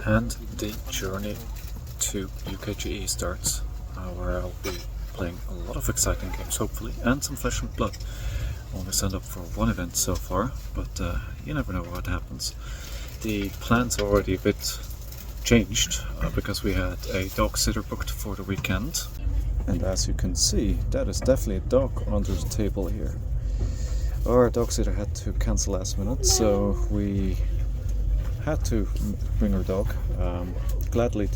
And the journey to UKGE starts, where I'll be playing a lot of exciting games, hopefully, and some Flesh and Blood. Only signed up for one event so far, but you never know what happens. The plans are already a bit changed because we had a dog sitter booked for the weekend. And as you can see, that is definitely a dog under the table here. Our dog sitter had to cancel last minute, so we had to bring our dog. Gladly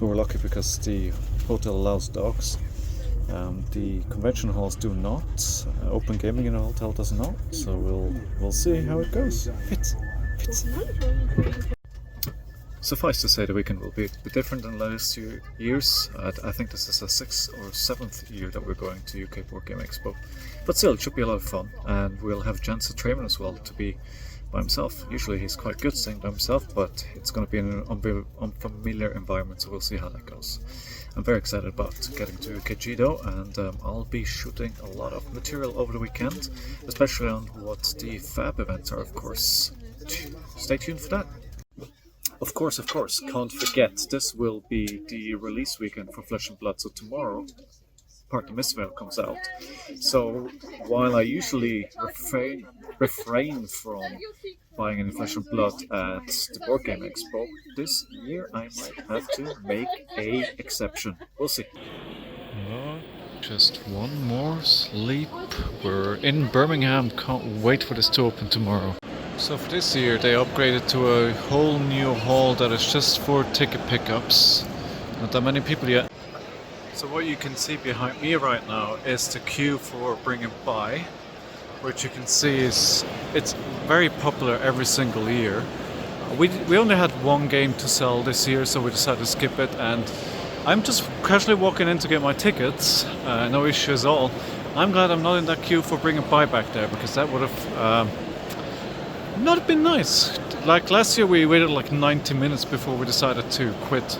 we were lucky because the hotel allows dogs. The convention halls do not. Open gaming in a hotel does not. So we'll see how it goes. Fits. Suffice to say, the weekend will be a bit different than last years. I think this is the 6th or 7th year that we're going to UK Board Game Expo. But still, it should be a lot of fun, and we'll have Jens the Trainer as well to be by himself. Usually he's quite good staying by himself, but it's going to be in an unfamiliar environment, so we'll see how that goes. I'm very excited about getting to UKGE though, and I'll be shooting a lot of material over the weekend, especially on what the Fab events are, of course. Stay tuned for that. Of course, can't forget, this will be the release weekend for Flesh and Blood, so tomorrow Part the Mistveil comes out. So while I usually refrain from buying any Flesh and Blood at the Board Game Expo, this year I might have to make a exception. We'll see. Just one more sleep. We're in Birmingham, can't wait for this to open tomorrow. So for this year they upgraded to a whole new hall that is just for ticket pickups. Not that many people yet. So what you can see behind me right now is the queue for Bring and Buy, which you can see it's very popular every single year. We only had one game to sell this year, so we decided to skip it, and I'm just casually walking in to get my tickets, no issues at all. I'm glad I'm not in that queue for Bring and Buy back there, because that would have not been nice. Like last year we waited like 90 minutes before we decided to quit.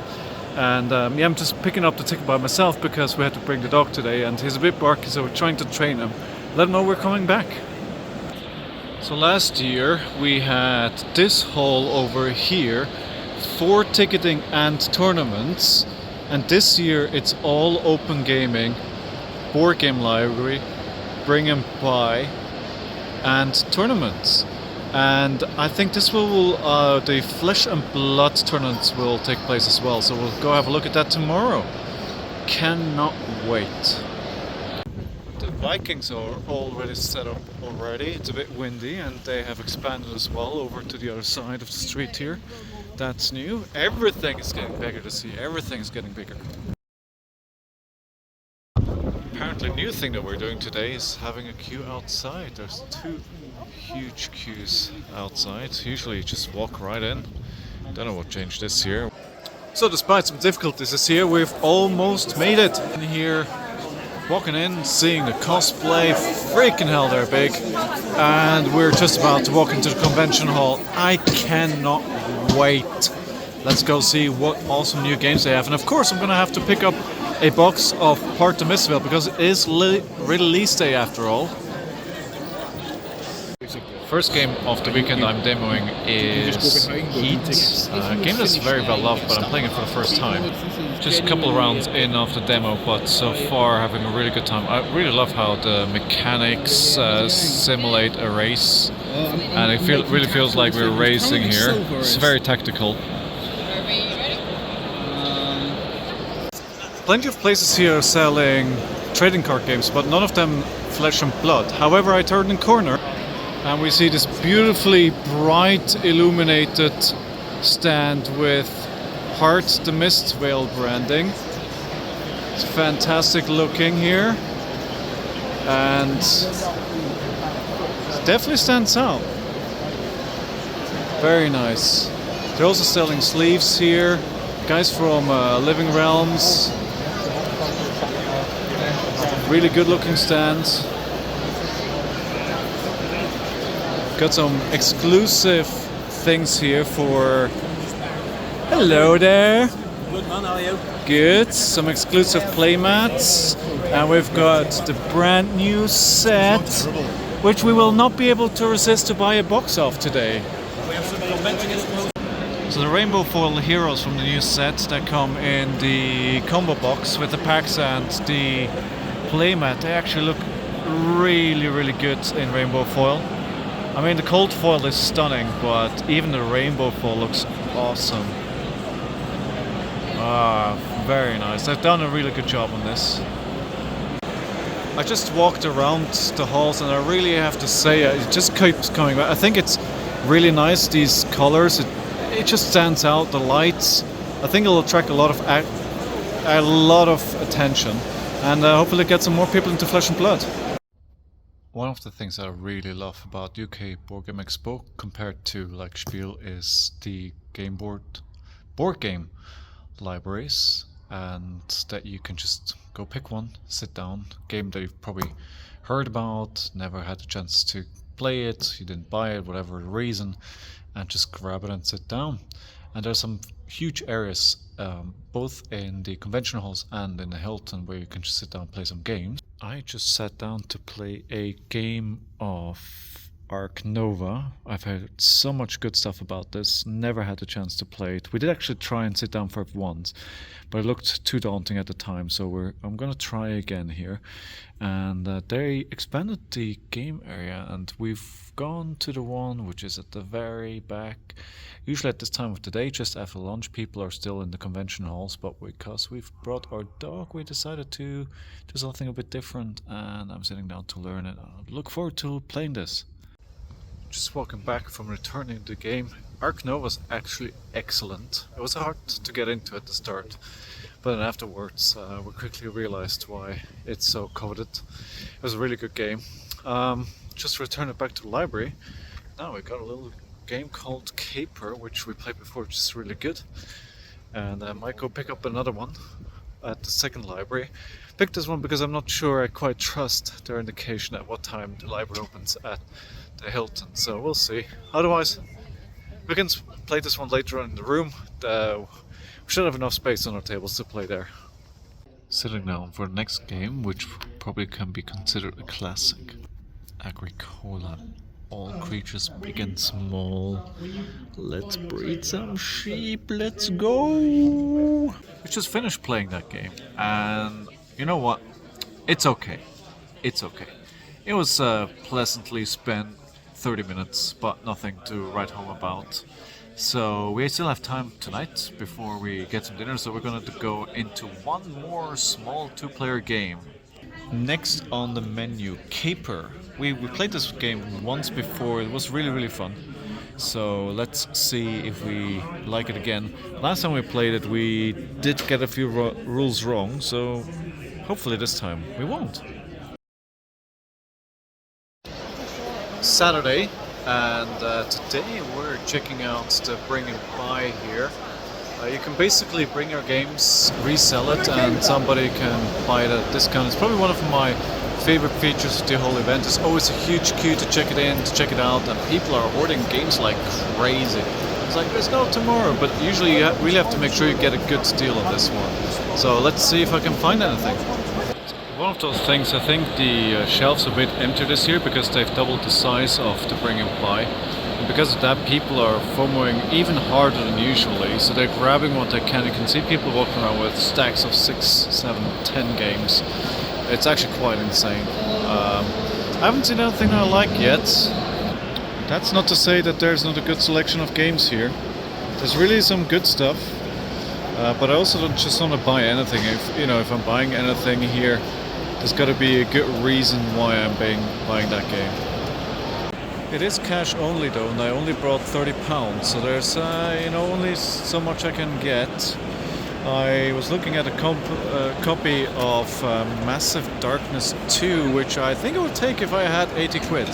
And yeah, I'm just picking up the ticket by myself because we had to bring the dog today and he's a bit barky, so we're trying to train him. Let him know we're coming back. So last year we had this hall over here for ticketing and tournaments, and this year it's all open gaming, board game library, Bring and Buy, and tournaments. And I think this will the Flesh and Blood tournaments will take place as well, so we'll go have a look at that tomorrow. Cannot wait. The Vikings are already set up already. It's a bit windy and they have expanded as well over to the other side of the street here. That's new. Everything is getting bigger this year. Everything is getting bigger. Apparently, new thing that we're doing today is having a queue outside. There's 2 huge queues outside. Usually you just walk right in. Don't know what changed this year. So despite some difficulties this year, we've almost made it. In here, walking in, seeing the cosplay, freaking hell they're big. And we're just about to walk into the convention hall. I cannot wait. Let's go see what awesome new games they have. And of course I'm gonna have to pick up a box of Part the Mistveil because it is release day after all. First game of the weekend I'm demoing is Heat, a game that's very well loved, but I'm playing it for the first time. Just a couple of rounds in of the demo, but so far having a really good time. I really love how the mechanics simulate a race, and it really feels like we're racing here. It's very tactical. Plenty of places here are selling trading card games, but none of them Flesh and Blood. However, I turned the corner and we see this beautifully bright illuminated stand with Part the Mistveil branding. It's fantastic looking here and it definitely stands out. Very nice. They're also selling sleeves here. Guys from Living Realms. Really good looking stand. Got some exclusive things here for... Hello there! Good man, how are you? Good, some exclusive playmats. And we've got the brand new set, which we will not be able to resist to buy a box of today. We have some convention. So the rainbow foil heroes from the new set that come in the combo box with the packs and the playmat, they actually look really good in rainbow foil. I mean, the cold foil is stunning, but even the rainbow foil looks awesome. Very nice. They've done a really good job on this. I just walked around the halls and I really have to say it just keeps coming back. I think it's really nice, these colors. It just stands out. The lights. I think it'll attract a lot of attention, and hopefully get some more people into Flesh and Blood. One of the things I really love about UK Board Game Expo compared to like Spiel is the board game libraries, and that you can just go pick one, sit down, game that you've probably heard about, never had a chance to play it, you didn't buy it, whatever reason, and just grab it and sit down. And there's some huge areas, both in the convention halls and in the Hilton, where you can just sit down and play some games. I just sat down to play a game of Ark Nova. I've heard so much good stuff about this, never had a chance to play it. We did actually try and sit down for it once, but it looked too daunting at the time, so I'm going to try again here. And they expanded the game area, and we've gone to the one which is at the very back. Usually at this time of the day, just after lunch, people are still in the convention halls, but because we've brought our dog, we decided to do something a bit different, and I'm sitting down to learn it. I look forward to playing this. Just walking back from returning the game. Ark Nova was actually excellent. It was hard to get into at the start, but then afterwards we quickly realized why it's so coveted. It was a really good game. Just returned it back to the library. Now we got a little game called Caper, which we played before, which is really good. And I might go pick up another one at the second library. Picked this one because I'm not sure I quite trust their indication at what time the library opens at the Hilton, so we'll see. Otherwise, we can play this one later on in the room. We should have enough space on our tables to play there. Sitting down for the next game, which probably can be considered a classic. Agricola. All creatures big and small. Let's breed some sheep, let's go! We just finished playing that game, and you know what? It's okay. It's okay. It was pleasantly spent 30 minutes, but nothing to write home about. So we still have time tonight before we get some dinner, so we're going to go into one more small two-player game. Next on the menu, Caper. We played this game once before, it was really fun. So let's see if we like it again. Last time we played it, we did get a few rules wrong, so hopefully this time we won't. Saturday, and today we're checking out the Bring and Buy here. You can basically bring your games, resell it, and somebody can buy it at a discount. It's probably one of my favorite features of the whole event. There's always a huge queue to check it in, to check it out, and people are hoarding games like crazy. It's like, there's no tomorrow, but usually you really have to make sure you get a good deal on this one. So let's see if I can find anything. One of those things, I think the shelves are a bit empty this year because they've doubled the size of the Bring and Buy. And because of that, people are FOMOing even harder than usually, so they're grabbing what they can. You can see people walking around with stacks of 6, 7, 10 games. It's actually quite insane. I haven't seen anything I like yet. That's not to say that there's not a good selection of games here. There's really some good stuff, but I also don't just want to buy anything. If I'm buying anything here, there's got to be a good reason why I'm buying that game. It is cash only though, and I only brought £30, so there's only so much I can get. I was looking at a copy of Massive Darkness 2, which I think I would take if I had 80 quid.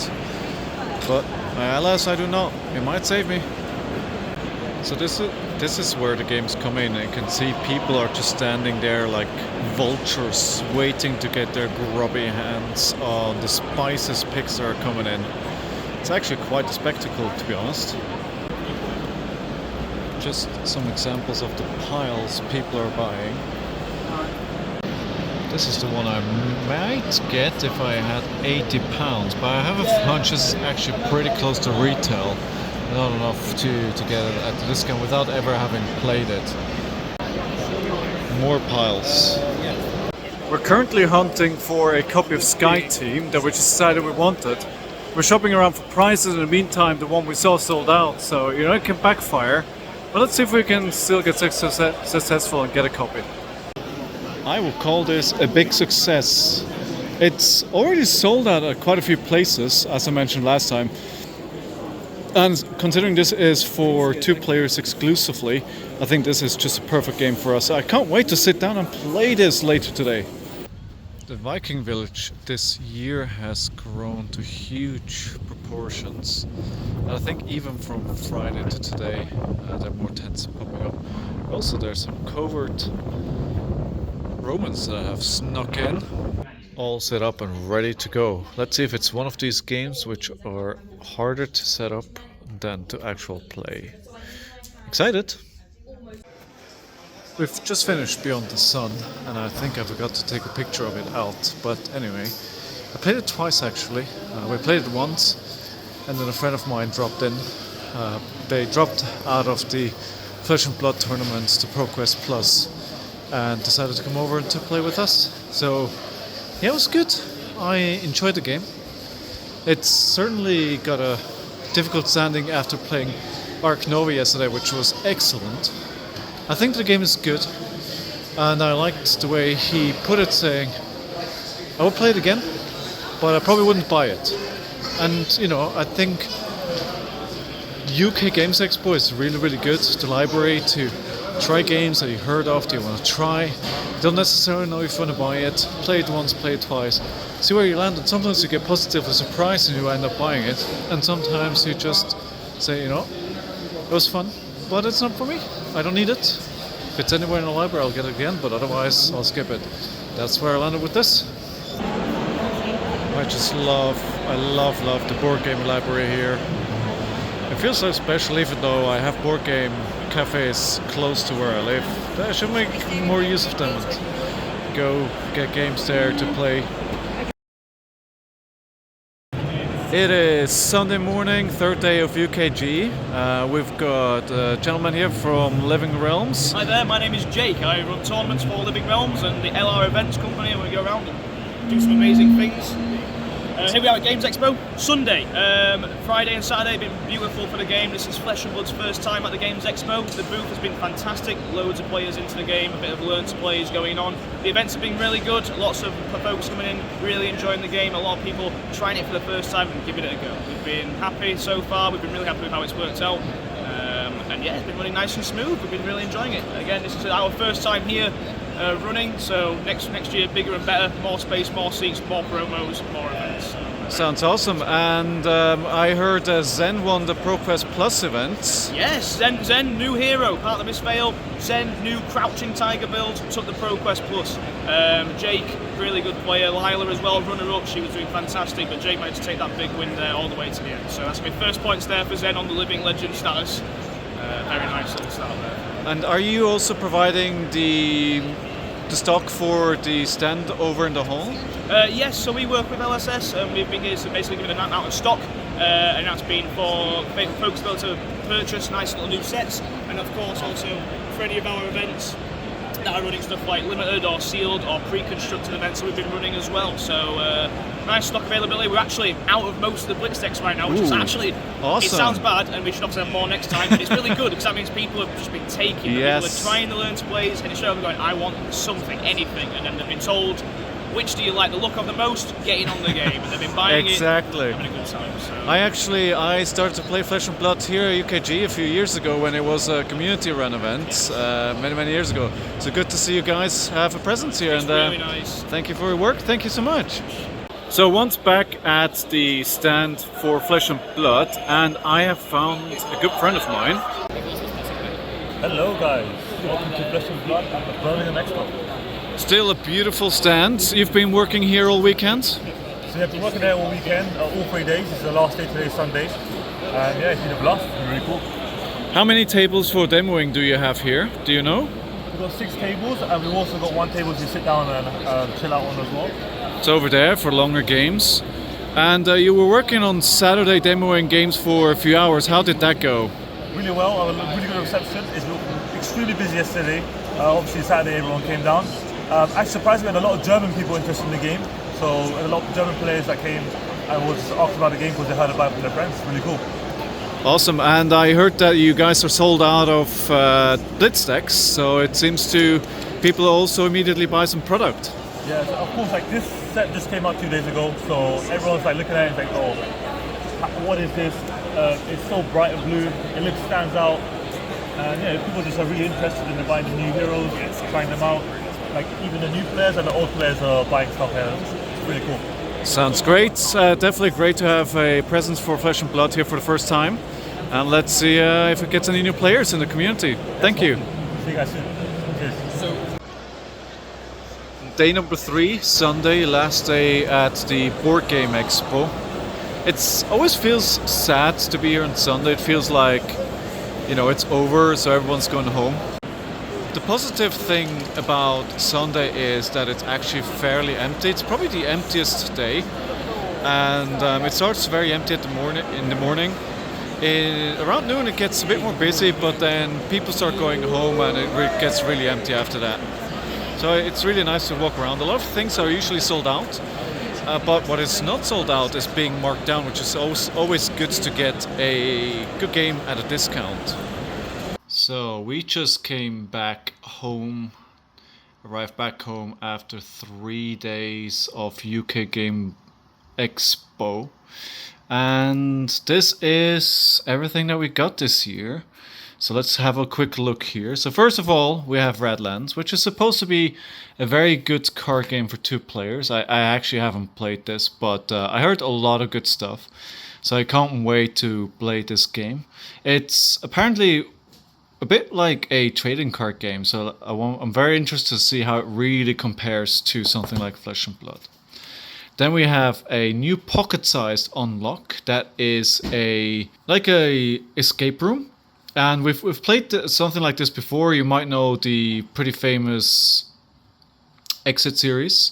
But alas, I do not. It might save me. So this is where the games come in. You can see people are just standing there like vultures, waiting to get their grubby hands on the spices picks that are coming in. It's actually quite a spectacle, to be honest. Just some examples of the piles people are buying. This is the one I might get if I had £80, but I have a hunch this is actually pretty close to retail. not enough to get it at the discount without ever having played it. More piles. We're currently hunting for a copy of Sky Team that we just decided we wanted. We're shopping around for prices. In the meantime, the one we saw sold out, so it can backfire. But let's see if we can still get successful and get a copy. I will call this a big success. It's already sold out at quite a few places, as I mentioned last time. And considering this is for 2 players exclusively, I think this is just a perfect game for us. I can't wait to sit down and play this later today. The Viking village this year has grown to huge proportions. And I think even from Friday to today, there are more tents popping up. Also, there's some covert Romans that have snuck in, all set up and ready to go. Let's see if it's one of these games which are harder to set up than to actual play. Excited! We've just finished Beyond the Sun, and I think I forgot to take a picture of it out, but anyway, I played it twice actually. We played it once, and then a friend of mine dropped in. They dropped out of the Flesh and Blood tournaments to ProQuest Plus and decided to come over to play with us. So yeah, it was good. I enjoyed the game. It's certainly got a difficult standing after playing Ark Nova yesterday, which was excellent. I think the game is good, and I liked the way he put it, saying, I would play it again, but I probably wouldn't buy it. And, I think UK Games Expo is really, really good. The library to try games that you heard of, that you want to try. You don't necessarily know if you want to buy it. Play it once, play it twice. See where you land, and sometimes you get positively surprised and you end up buying it. And sometimes you just say, it was fun, but it's not for me. I don't need it. If it's anywhere in the library, I'll get it again, but otherwise, I'll skip it. That's where I landed with this. I love the board game library here. It feels so special, even though I have board game cafes close to where I live. I should make more use of them and go get games there to play. It is Sunday morning, 3rd day of UKGE. We've got a gentleman here from Living Realms. Hi there, my name is Jake. I run tournaments for Living Realms and the LR Events Company, and we go around and do some amazing things. Here we are at Games Expo, Sunday. Friday and Saturday have been beautiful for the game. This is Flesh and Blood's first time at the Games Expo. The booth has been fantastic, loads of players into the game, a bit of learn to plays going on. The events have been really good, lots of folks coming in, really enjoying the game, a lot of people trying it for the first time and giving it a go. We've been happy so far, we've been really happy with how it's worked out. And yeah, it's been running nice and smooth, we've been really enjoying it. Again, this is our first time here running, so next year bigger and better, more space, more seats, more promos, more events. Sounds awesome. And I heard Zen won the ProQuest Plus events. Yes, Zen, new hero, part of the Misfail. Zen, new Crouching Tiger build, took the ProQuest Plus. Jake, really good player. Lila as well, runner-up, she was doing fantastic, but Jake managed to take that big win there all the way to the end. So that's my first points there for Zen on the Living Legend status. Very nice little start there. And are you also providing the stock for the stand over in the hall? Yes, so we work with LSS and we've been here to basically give an amount of stock and that's been for folks to be able to purchase nice little new sets, and of course also for any of our events that are running stuff like limited or sealed or pre-constructed events that we've been running as well. So nice stock availability. We're actually out of most of the Blitz decks right now, which is actually awesome. It sounds bad and we should obviously have more next time, but it's really good because that means people have just been taking yes. People are trying to learn to plays and it's showing going, I want something, anything, and then they've been told, which do you like the look of the most? Getting on the game, and they've been buying exactly. it, having a good time. So. I started to play Flesh and Blood here at UKGE a few years ago when it was a community run event, many years ago. So good to see you guys have a presence here. It's and really nice. Thank you for your work. Thank you so much. So once back at the stand for Flesh and Blood, and I have found a good friend of mine. Hello guys, welcome to Flesh and Blood at the Birmingham Expo. Still a beautiful stand. You've been working here all weekend? So I've been working there all weekend, all 3 days. This is the last day today, Sunday. And yeah, it's been a blast, it's been really cool. How many tables for demoing do you have here? Do you know? We've got 6 tables, and we've also got 1 table to sit down and chill out on as well. It's over there for longer games. And you were working on Saturday demoing games for a few hours. How did that go? Really well, really good reception. It's extremely busy yesterday. Obviously Saturday everyone came down. Actually surprisingly we had a lot of German people interested in the game. So a lot of German players that came and was asked about the game because they heard about it from their friends. Really cool. Awesome, and I heard that you guys are sold out of Blitz decks, so it seems to people also immediately buy some product. Yeah, so of course, like this set just came out 2 days ago, so everyone's like looking at it and like, oh, what is this? It's so bright and blue, it stands out, and yeah, people just are really interested in buying the new heroes, trying them out. Like even the new players and the old players are buying stuff here. It's really cool. Sounds great. Definitely great to have a presence for Flesh and Blood here for the first time. And let's see if it gets any new players in the community. Thank you. See you guys soon. Cheers. Day number 3, Sunday, last day at the Board Game Expo. It always feels sad to be here on Sunday. It feels like, it's over, so everyone's going home. The positive thing about Sunday is that it's actually fairly empty. It's probably the emptiest day, and it starts very empty in the morning. Around noon it gets a bit more busy, but then people start going home and it gets really empty after that. So it's really nice to walk around. A lot of things are usually sold out, but what is not sold out is being marked down, which is always good to get a good game at a discount. So we just came back home, arrived back home after 3 days of UKGE Expo. And this is everything that we got this year. So let's have a quick look here. So first of all, we have Redlands, which is supposed to be a very good card game for 2 players. I actually haven't played this, but I heard a lot of good stuff. So I can't wait to play this game. It's apparently a bit like a trading card game, so I'm very interested to see how it really compares to something like Flesh and Blood. Then we have a new pocket-sized unlock that is like a escape room, and we've played something like this before. You might know the pretty famous Exit series,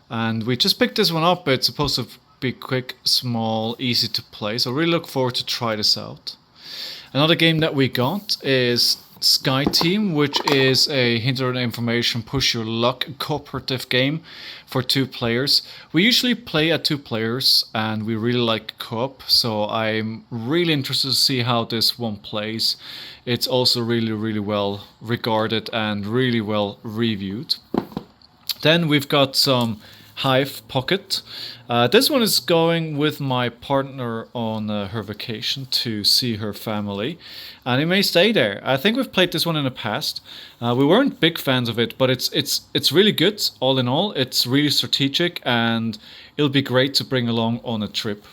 and we just picked this one up. It's supposed to be quick, small, easy to play, so really look forward to try this out. Another game that we got is Sky Team, which is a hint or information push your luck cooperative game for 2 players. We usually play at 2 players and we really like co-op, so I'm really interested to see how this one plays. It's also really well regarded and really well reviewed. Then we've got some Hive Pocket. This one is going with my partner on her vacation to see her family, and it may stay there. I think we've played this one in the past. We weren't big fans of it, but it's really good. All in all, it's really strategic, and it'll be great to bring along on a trip.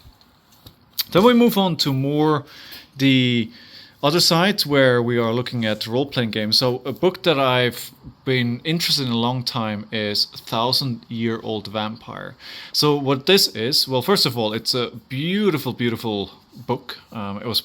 Then we move on to more the other side, where we are looking at role-playing games. So a book that I've been interested in a long time is 1000-Year-Old Vampire. So what this is, well, first of all, it's a beautiful book. It was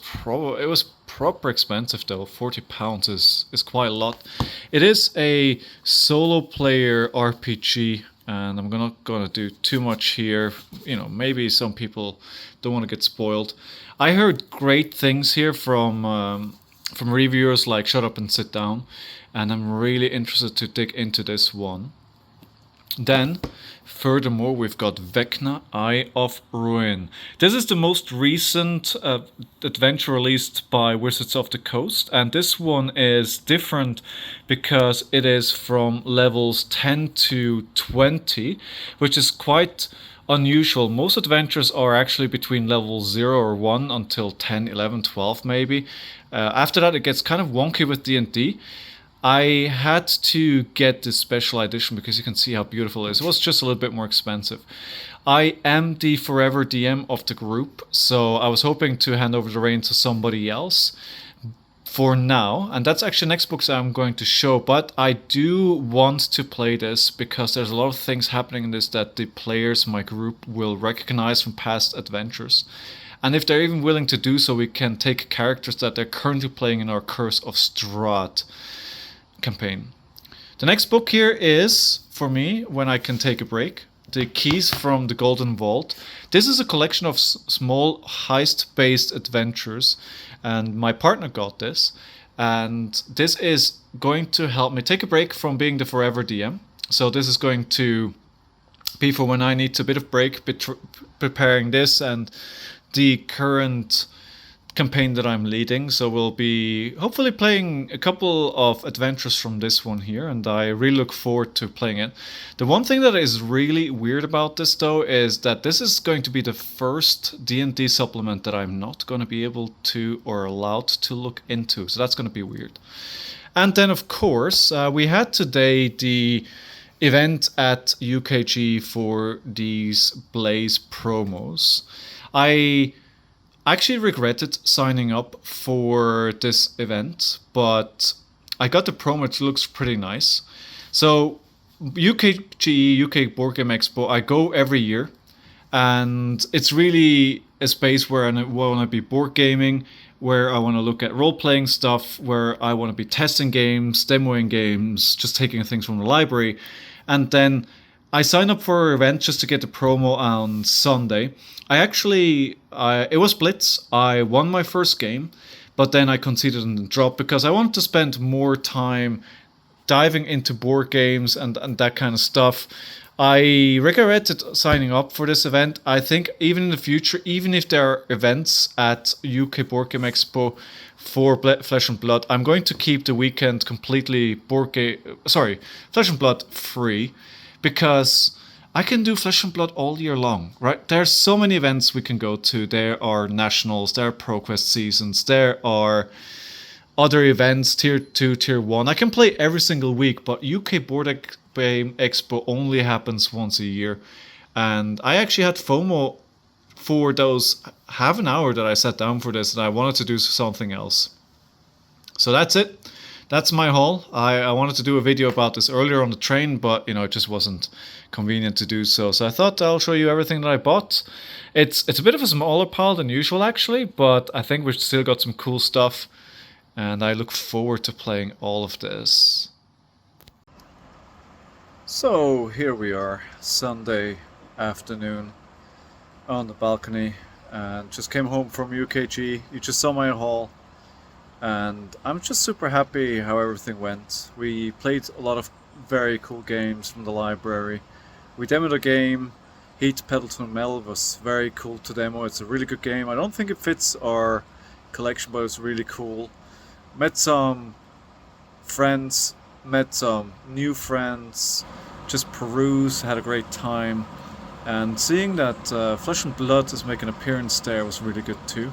proper expensive though. £40 is quite a lot. It is a solo player RPG, and I'm not gonna do too much here. Maybe some people don't want to get spoiled. I heard great things here from reviewers like Shut Up and Sit Down, and I'm really interested to dig into this one. Then, furthermore, we've got Vecna, Eye of Ruin. This is the most recent adventure released by Wizards of the Coast, and this one is different because it is from levels 10 to 20, which is quite unusual. Most adventures are actually between level 0 or 1 until 10, 11, 12 maybe. After that it gets kind of wonky with D&D. I had to get this special edition because you can see how beautiful it is. It was just a little bit more expensive. I am the forever DM of the group, so I was hoping to hand over the reins to somebody else for now, and that's actually next books I'm going to show, but I do want to play this because there's a lot of things happening in this that the players in my group will recognize from past adventures. And if they're even willing to do so, we can take characters that they're currently playing in our Curse of Strahd campaign. The next book here is, for me, When I Can Take a Break. the keys from the Golden Vault. This is a collection of small heist-based adventures, and my partner got this. And this is going to help me take a break from being the forever DM. So this is going to be for when I need a bit of break preparing this and the current campaign that I'm leading. So we'll be hopefully playing a couple of adventures from this one here, and I really look forward to playing it. The one thing that is really weird about this though is that this is going to be the first D&D supplement that I'm not going to be able to or allowed to look into, so that's going to be weird. And then of course we had today the event at UKGE for these Blaze promos. I actually regretted signing up for this event, but I got the promo, which looks pretty nice. So UKGE, UK Board Game Expo, I go every year, and it's really a space where I want to be board gaming, where I want to look at role-playing stuff, where I want to be testing games, demoing games, just taking things from the library. And then I signed up for an event just to get the promo on Sunday. It was Blitz. I won my first game, but then I conceded and dropped because I wanted to spend more time diving into board games and that kind of stuff. I regretted signing up for this event. I think even in the future, even if there are events at UK Board Game Expo for Flesh and Blood, I'm going to keep the weekend completely Flesh and Blood free, because I can do Flesh and Blood all year long, right? There's so many events we can go to. There are nationals, there are ProQuest seasons, there are other events, tier 2, tier 1. I can play every single week, but UK Board Game Expo only happens once a year. And I actually had FOMO for those half an hour that I sat down for this, and I wanted to do something else. So that's it. That's my haul. I wanted to do a video about this earlier on the train, but it just wasn't convenient to do so. So I thought I'll show you everything that I bought. It's a bit of a smaller pile than usual actually, but I think we've still got some cool stuff, and I look forward to playing all of this. So here we are, Sunday afternoon on the balcony, and just came home from UKG. You just saw my haul. And I'm just super happy how everything went. We played a lot of very cool games from the library. We demoed a game, Heat, Pendleton Mel, was very cool to demo. It's a really good game. I don't think it fits our collection, but it's really cool. Met some friends, met some new friends, just perused, had a great time. And seeing that Flesh and Blood is making an appearance there was really good too.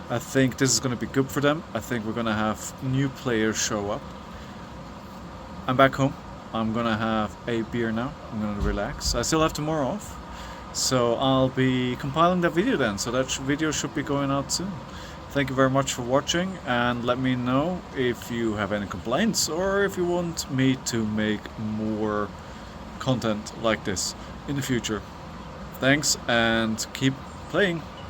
I think this is going to be good for them. I think we're going to have new players show up. I'm back home. I'm going to have a beer now. I'm going to relax. I still have tomorrow off. So I'll be compiling that video then. So that video should be going out soon. Thank you very much for watching, and let me know if you have any complaints or if you want me to make more content like this in the future. Thanks, and keep playing.